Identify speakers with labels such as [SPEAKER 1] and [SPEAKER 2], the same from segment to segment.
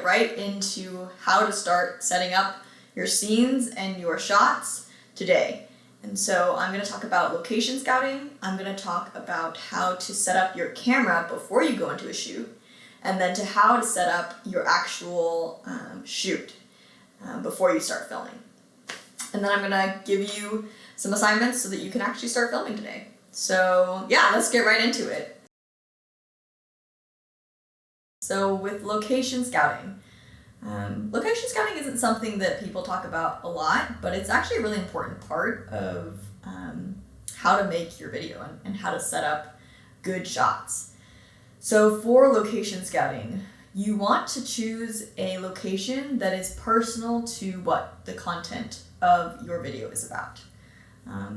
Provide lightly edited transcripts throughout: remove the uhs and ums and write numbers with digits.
[SPEAKER 1] right into how to start setting up your scenes and your shots today. And so I'm going to talk about location scouting. I'm going to talk about how to set up your camera before you go into a shoot, and then to how to set up your actual shoot before you start filming. And then I'm going to give you some assignments so that you can actually start filming today. So yeah, let's get right into it. So with location scouting isn't something that people talk about a lot, but it's actually a really important part of how to make your video and how to set up good shots. So for location scouting, you want to choose a location that is personal to what the content of your video is about.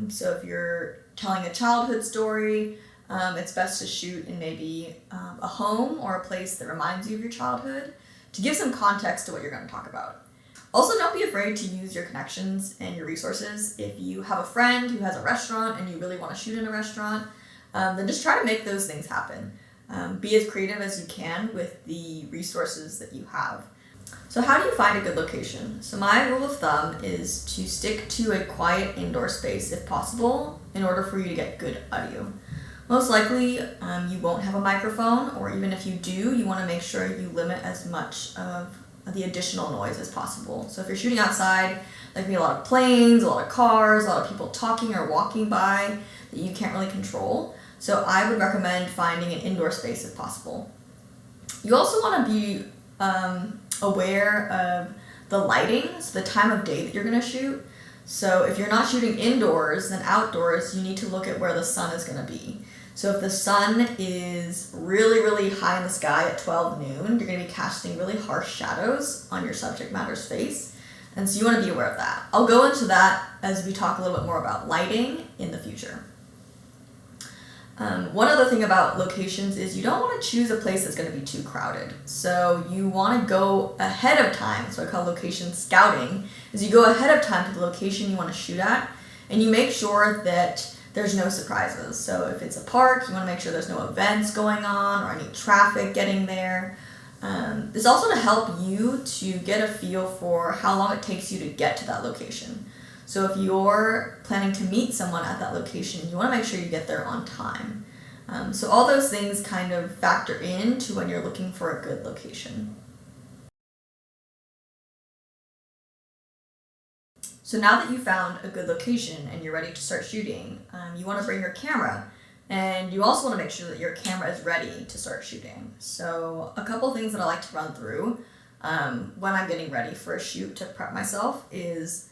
[SPEAKER 1] So if you're telling a childhood story, it's best to shoot in maybe a home or a place that reminds you of your childhood to give some context to what you're going to talk about. Also, don't be afraid to use your connections and your resources. If you have a friend who has a restaurant and you really want to shoot in a restaurant, then just try to make those things happen. Be as creative as you can with the resources that you have. So how do you find a good location? So my rule of thumb is to stick to a quiet indoor space if possible in order for you to get good audio. Most likely you won't have a microphone, or even if you do, you want to make sure you limit as much of the additional noise as possible. So if you're shooting outside, there can be a lot of planes, a lot of cars, a lot of people talking or walking by that you can't really control. So I would recommend finding an indoor space if possible. You also want to be aware of the lighting, so the time of day that you're going to shoot. So if you're not shooting indoors, then outdoors, you need to look at where the sun is going to be. So if the sun is really, really high in the sky at 12 noon, you're going to be casting really harsh shadows on your subject matter's face. And so you want to be aware of that. I'll go into that as we talk a little bit more about lighting in the future. One other thing about locations is you don't want to choose a place that's going to be too crowded. So you want to go ahead of time. So I call location scouting, is you go ahead of time to the location you want to shoot at, and you make sure that there's no surprises. So if it's a park, you want to make sure there's no events going on or any traffic getting there. It's also to help you to get a feel for how long it takes you to get to that location. So if you're planning to meet someone at that location, you want to make sure you get there on time. So all those things kind of factor into when you're looking for a good location. So now that you found a good location and you're ready to start shooting, you want to bring your camera, and you also want to make sure that your camera is ready to start shooting. So a couple things that I like to run through when I'm getting ready for a shoot to prep myself is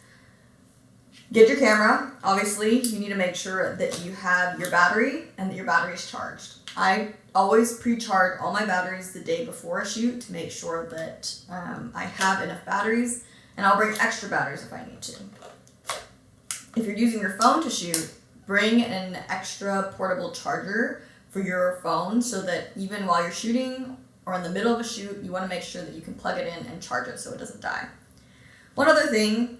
[SPEAKER 1] get your camera. Obviously, you need to make sure that you have your battery and that your battery is charged. I always pre-charge all my batteries the day before a shoot to make sure that I have enough batteries, and I'll bring extra batteries if I need to. If you're using your phone to shoot, bring an extra portable charger for your phone so that even while you're shooting or in the middle of a shoot, you want to make sure that you can plug it in and charge it so it doesn't die. One other thing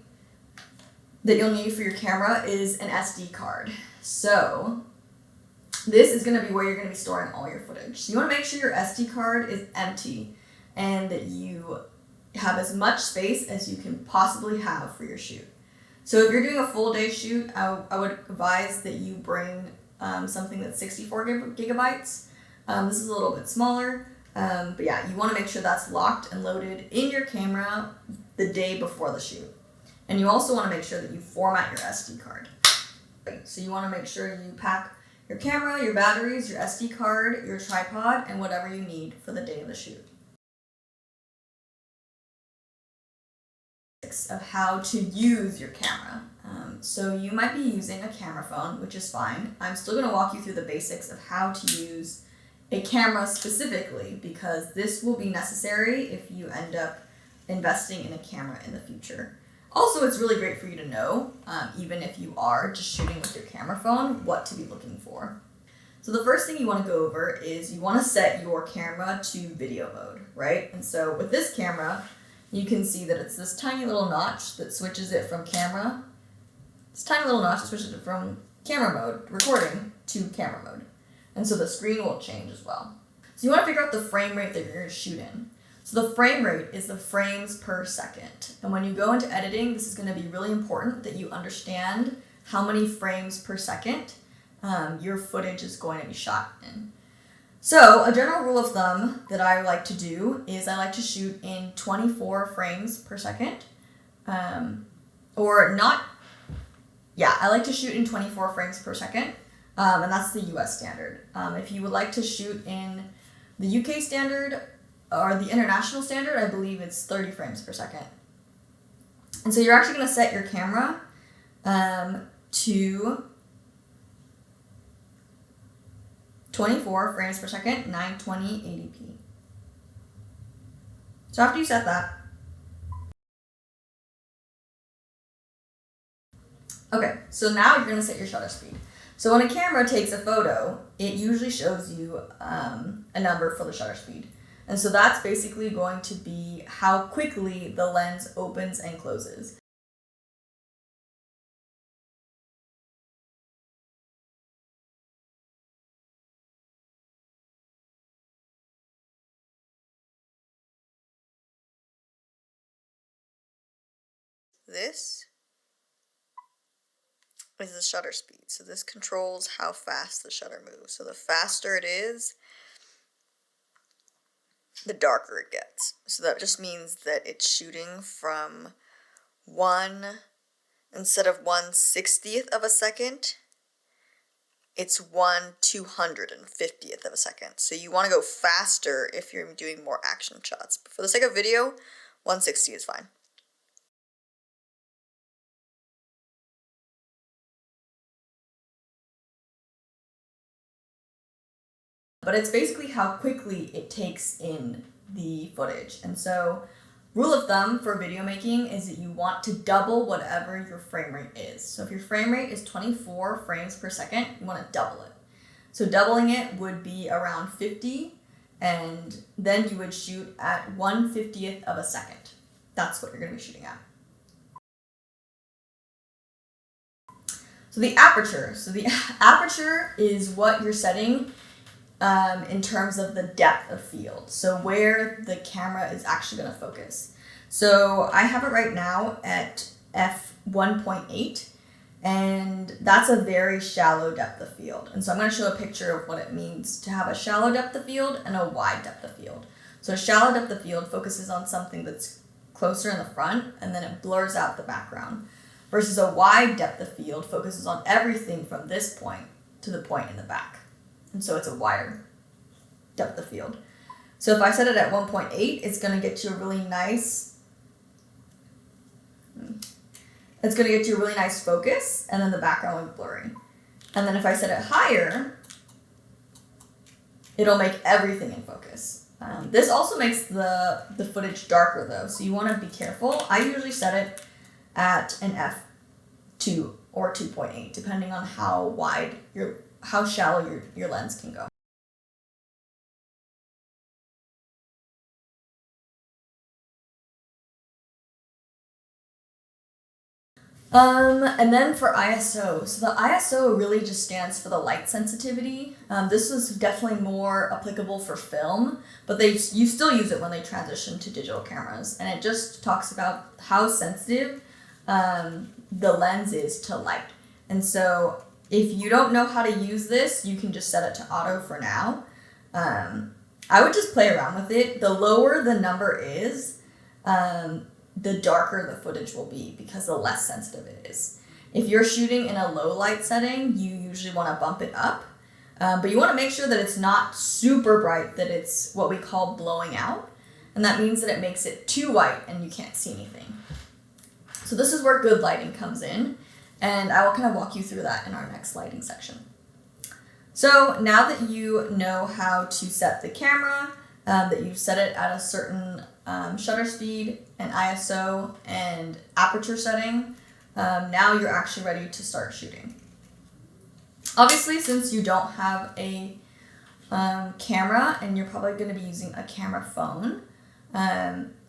[SPEAKER 1] that you'll need for your camera is an SD card. So this is going to be where you're going to be storing all your footage. So you want to make sure your SD card is empty and that you have as much space as you can possibly have for your shoot. So if you're doing a full day shoot, I would advise that you bring something that's 64 gigabytes. This is a little bit smaller, but yeah, you want to make sure that's locked and loaded in your camera the day before the shoot. And you also want to make sure that you format your SD card. So you want to make sure you pack your camera, your batteries, your SD card, your tripod, and whatever you need for the day of the shoot. Of how to use your camera. So you might be using a camera phone, which is fine. I'm still going to walk you through the basics of how to use a camera specifically, because this will be necessary if you end up investing in a camera in the future. Also, it's really great for you to know, even if you are just shooting with your camera phone, what to be looking for. So the first thing you want to go over is you want to set your camera to video mode, right? And so with this camera, you can see that it's this tiny little notch that switches it from camera. This tiny little notch switches it from camera mode, recording, to camera mode. And so the screen will change as well. So you want to figure out the frame rate that you're going to shoot in. So the frame rate is the frames per second. And when you go into editing, this is going to be really important that you understand how many frames per second your footage is going to be shot in. So a general rule of thumb that I like to do is I like to shoot in 24 frames per second. I like to shoot in 24 frames per second, and that's the US standard. If you would like to shoot in the UK standard or the international standard, I believe it's 30 frames per second. And so you're actually going to set your camera to 24 frames per second, 920 80p. So after you set that, okay, so now you're going to set your shutter speed. So when a camera takes a photo, it usually shows you a number for the shutter speed. And so that's basically going to be how quickly the lens opens and closes. This is the shutter speed. So this controls how fast the shutter moves. So the faster it is, the darker it gets. So that just means that it's shooting from instead of 1/60th of a second, it's 1/250th of a second. So you want to go faster if you're doing more action shots. But for the sake of video, 1/60 is fine. But it's basically how quickly it takes in the footage. And so rule of thumb for video making is that you want to double whatever your frame rate is. So if your frame rate is 24 frames per second, you want to double it. So doubling it would be around 50, and then you would shoot at 1/50th of a second. That's what you're going to be shooting at. So the aperture. So the aperture is what you're setting in terms of the depth of field. So where the camera is actually going to focus. So I have it right now at f1.8, and that's a very shallow depth of field. And so I'm going to show a picture of what it means to have a shallow depth of field and a wide depth of field. So a shallow depth of field focuses on something that's closer in the front, and then it blurs out the background. Versus a wide depth of field focuses on everything from this point to the point in the back. And so it's a wider depth of field. So if I set it at 1.8, it's going to get you a really nice focus, and then the background will be blurry. And then if I set it higher, it'll make everything in focus. This also makes the footage darker though, so you want to be careful. I usually set it at an f2 or 2.8, depending on how shallow your lens can go. And then for ISO, so the ISO really just stands for the light sensitivity. This is definitely more applicable for film, but you still use it when they transition to digital cameras, and it just talks about how sensitive the lens is to light. And so if you don't know how to use this, you can just set it to auto for now. I would just play around with it. The lower the number is, the darker the footage will be because the less sensitive it is. If you're shooting in a low light setting, you usually want to bump it up, but you want to make sure that it's not super bright, that it's what we call blowing out, and that means that it makes it too white and you can't see anything. So this is where good lighting comes in, and I will kind of walk you through that in our next lighting section. So now that you know how to set the camera, that you've set it at a certain shutter speed and ISO and aperture setting, now you're actually ready to start shooting. Obviously, since you don't have a camera and you're probably going to be using a camera phone,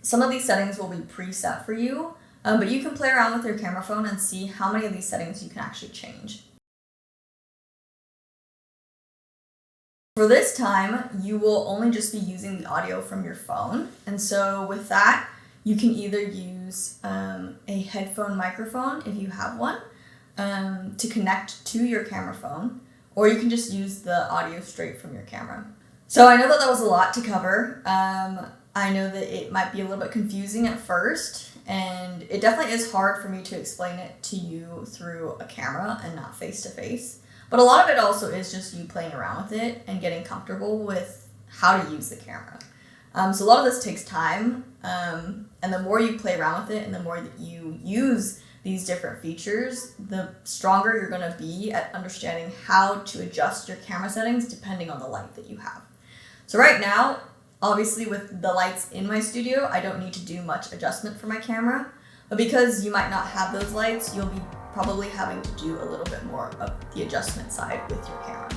[SPEAKER 1] some of these settings will be preset for you, but you can play around with your camera phone and see how many of these settings you can actually change. For this time, you will only just be using the audio from your phone. And so with that, you can either use a headphone microphone if you have one to connect to your camera phone, or you can just use the audio straight from your camera. So I know that was a lot to cover. I know that it might be a little bit confusing at first, and it definitely is hard for me to explain it to you through a camera and not face to face. But a lot of it also is just you playing around with it and getting comfortable with how to use the camera. So a lot of this takes time, and the more you play around with it and the more that you use these different features, the stronger you're going to be at understanding how to adjust your camera settings depending on the light that you have. So right now, obviously with the lights in my studio, I don't need to do much adjustment for my camera, but because you might not have those lights, you'll be probably having to do a little bit more of the adjustment side with your camera.